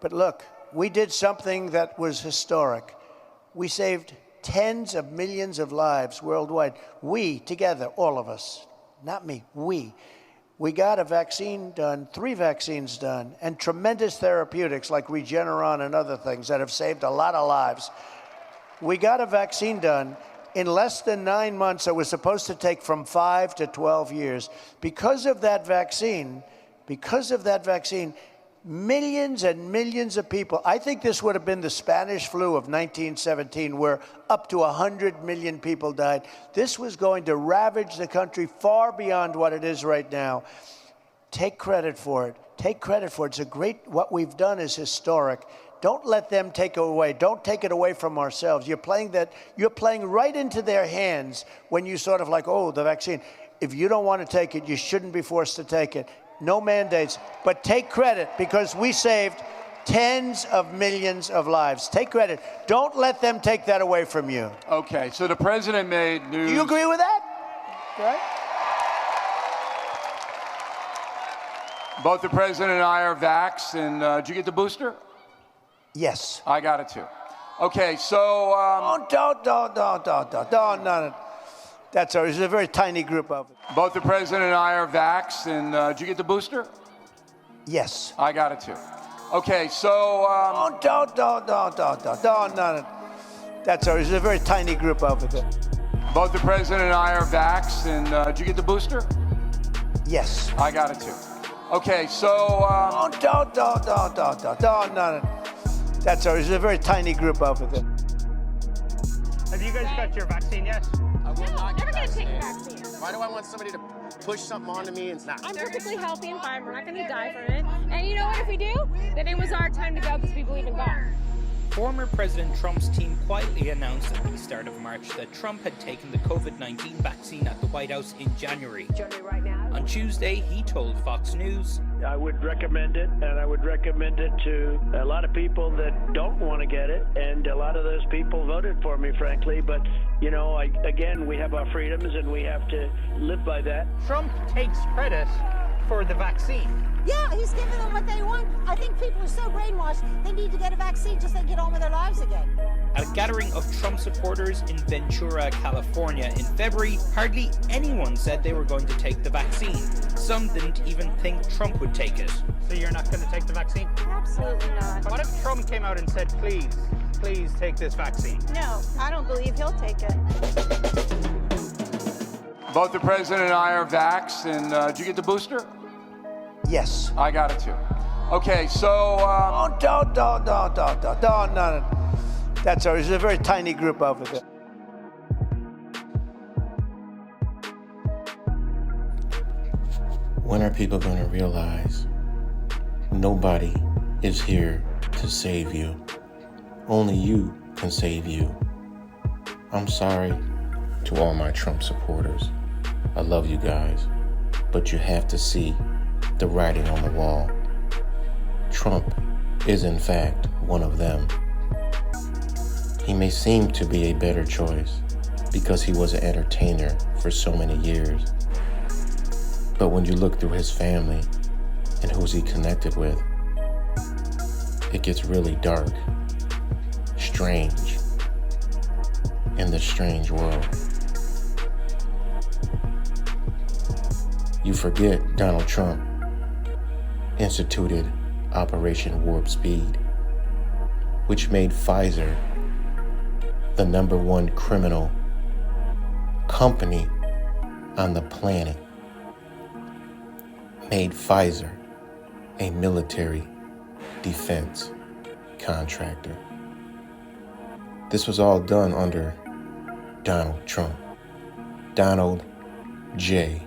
But look, we did something that was historic. We saved tens of millions of lives worldwide. We, together, all of us, not me, we got a vaccine done, 3 vaccines done, and tremendous therapeutics like Regeneron and other things that have saved a lot of lives. We got a vaccine done in less than 9 months that was supposed to take from 5 to 12 years. Because of that vaccine, millions and millions of people, I think this would have been the Spanish flu of 1917, where up to 100 million people died. This was going to ravage the country far beyond what it is right now. Take credit for it. Take credit for it. What we've done is historic. Don't let them take it away. Don't take it away from ourselves. You're playing right into their hands when you sort of like, oh, the vaccine. If you don't want to take it, you shouldn't be forced to take it. No mandates, but take credit because we saved tens of millions of lives. Take credit. Don't let them take that away from you. Okay, so the president made news. Do you agree with that? Right? Both the president and I are vaxxed, and did you get the booster? Yes. I got it too. Okay, so Don't. That's all. There's a very tiny group of it. both the president and I are vaxxed, and did you get the booster? Yes. I got it too. Okay, so Don't. That's all. There's a very tiny group of it. both the president and I are vaxxed, and did you get the booster? Yes. I got it too. Okay, so Don't. That's all. There's a very tiny group of it. Have you guys got your vaccine yet? I will not Never get gonna take vaccinated. the vaccine. Why do I want somebody to push something onto me and not? I'm perfectly healthy and fine. We're not gonna die from it. And you know what? If we do, then it was our time to go because we believe in God. Former President Trump's team quietly announced at the start of March that Trump had taken the COVID-19 vaccine at the White House in January. On Tuesday, he told Fox News, I would recommend it, and I would recommend it to a lot of people that don't want to get it, and a lot of those people voted for me, frankly. But, you know, again, we have our freedoms, and we have to live by that. Trump takes credit for the vaccine. Yeah, he's giving them what they want. I think people are so brainwashed, they need to get a vaccine just to get on with their lives again. at a gathering of Trump supporters in Ventura, California in February, hardly anyone said they were going to take the vaccine. Some didn't even think Trump would take it. So you're not going to take the vaccine? Absolutely not. What if Trump came out and said, please take this vaccine? No, I don't believe he'll take it. Both the president and I are vaxxed, and did you get the booster? Yes. I got it too. Okay, so Don't. That's all. There's a very tiny group of it. When are people going to realize nobody is here to save you? Only you can save you. I'm sorry to all my Trump supporters. I love you guys, but you have to see the writing on the wall. Trump is in fact one of them. He may seem to be a better choice because he was an entertainer for so many years. But when you look through his family and who's he connected with, it gets really dark, strange, in this strange world. You forget Donald Trump instituted Operation Warp Speed, which made Pfizer the #1 criminal company on the planet. Made Pfizer a military defense contractor. This was all done under Donald Trump. Donald J.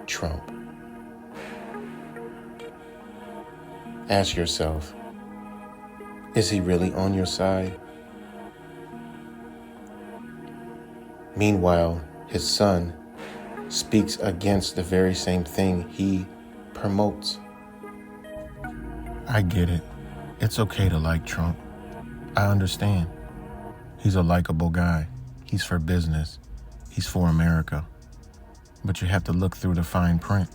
Trump. Ask yourself, is he really on your side? Meanwhile, his son speaks against the very same thing he promotes. I get it. It's okay to like Trump. I understand. He's a likable guy. He's for business. He's for America. But you have to look through the fine print.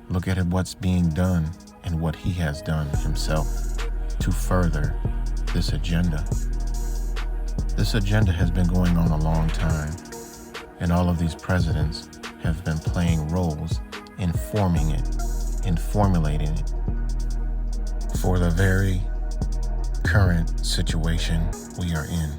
Look at what's being done and what he has done himself to further this agenda. This agenda has been going on a long time, and all of these presidents have been playing roles in forming it, in formulating it for the very current situation we are in.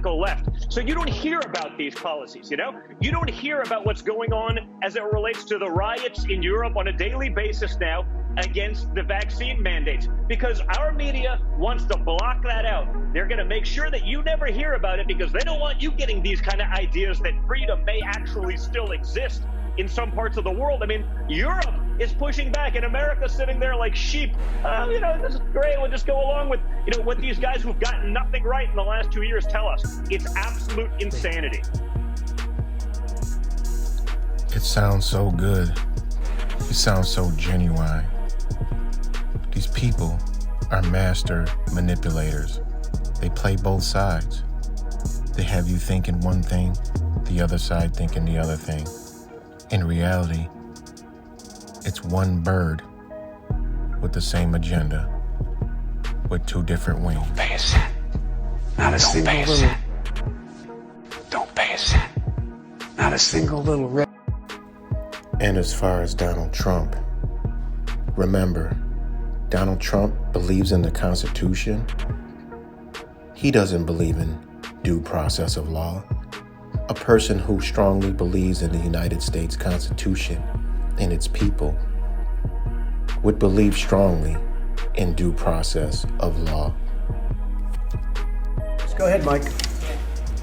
Go left. So you don't hear about these policies, you know? You don't hear about what's going on as it relates to the riots in Europe on a daily basis now against the vaccine mandates, because our media wants to block that out. They're going to make sure that you never hear about it because they don't want you getting these kind of ideas that freedom may actually still exist in some parts of the world. I mean, Europe is pushing back and America's sitting there like sheep. You know, this is great. We'll just go along with, you know, what these guys who've gotten nothing right in the last 2 years tell us. It's absolute insanity. It sounds so good. It sounds so genuine. These people are master manipulators. They play both sides. They have you thinking one thing, the other side thinking the other thing. In reality, it's one bird with the same agenda, with two different wings. Don't pay a cent. Not a single little. Don't pay a cent. Not a single little red. And as far as Donald Trump, remember, Donald Trump believes in the Constitution. He doesn't believe in due process of law. A person who strongly believes in the United States Constitution and its people would believe strongly in due process of law. Go ahead, Mike.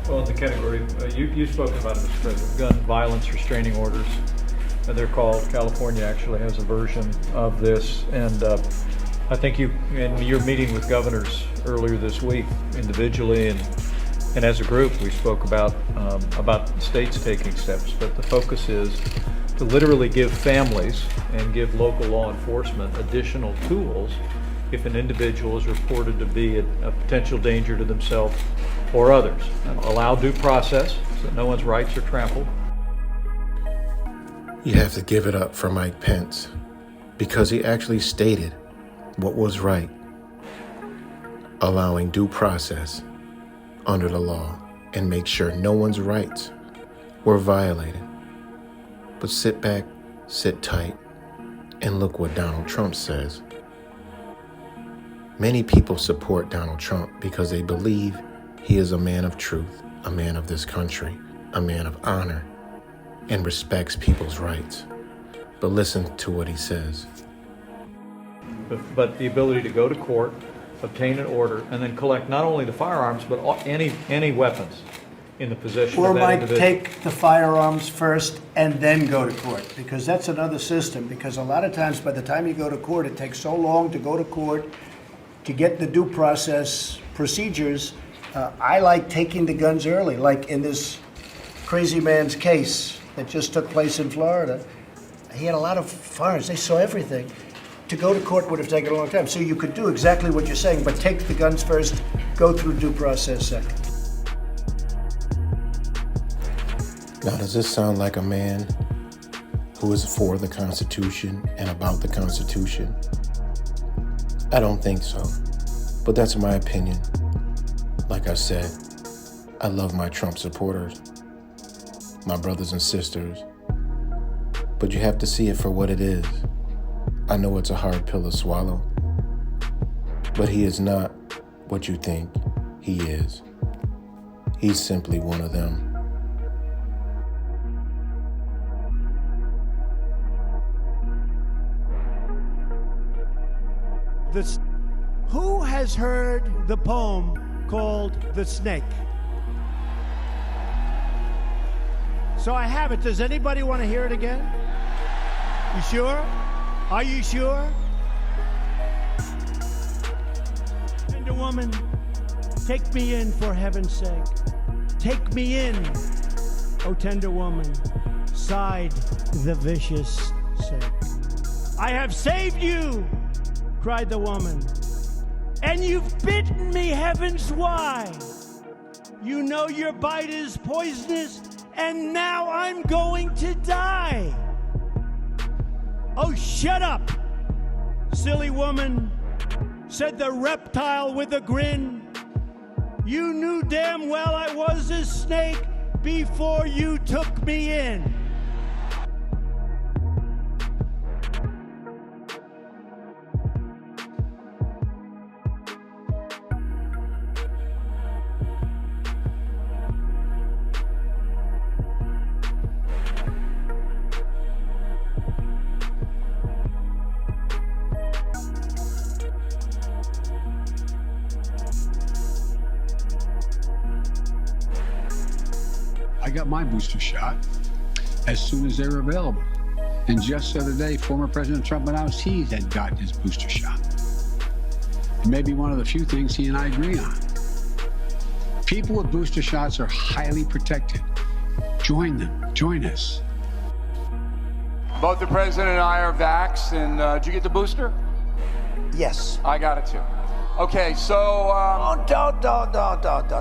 Well, in the category, you've spoken about it, Mr. President, gun violence restraining orders. They're called. California actually has a version of this, and I think in your meeting with governors earlier this week, individually and as a group, we spoke about states taking steps. But the focus is to literally give families and give local law enforcement additional tools if an individual is reported to be a potential danger to themselves or others. Allow due process so that no one's rights are trampled. You have to give it up for Mike Pence because he actually stated what was right, allowing due process under the law and make sure no one's rights were violated. But sit back, sit tight, and look what Donald Trump says. Many people support Donald Trump because they believe he is a man of truth, a man of this country, a man of honor, and respects people's rights. But listen to what he says. But the ability to go to court, obtain an order, and then collect not only the firearms, but any weapons in the possession Or of that Mike, individual. take the firearms first and then go to court, because that's another system. Because a lot of times, by the time you go to court, it takes so long to go to court to get the due process procedures. I like taking the guns early, like in this crazy man's case that just took place in Florida. He had a lot of firearms. They saw everything. To go to court would have taken a long time. So you could do exactly what you're saying, but take the guns first, go through due process second. Now, does this sound like a man who is for the Constitution and about the Constitution? I don't think so, but that's my opinion. Like I said, I love my Trump supporters, my brothers and sisters, but you have to see it for what it is. I know it's a hard pill to swallow, but he is not what you think he is. He's simply one of them. Who has heard the poem called The Snake? So I have it. Does anybody want to hear it again? You sure? Are you sure? Tender woman, take me in for heaven's sake. Take me in, O tender woman, sighed the vicious snake. I have saved you, cried the woman, and you've bitten me heavens wide. You know your bite is poisonous, and now I'm going to die. Oh, shut up, silly woman, said the reptile with a grin. You knew damn well I was a snake before you took me in. I got my booster shot as soon as they were available. And just the other day, former President Trump announced he had gotten his booster shot. It may be one of the few things he and I agree on. People with booster shots are highly protected. Join them. Join us. Both the president and I are vaxxed, and did you get the booster? Yes. I got it too. Okay, so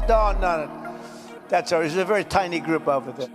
Don't. That's all. There's a very tiny group over there.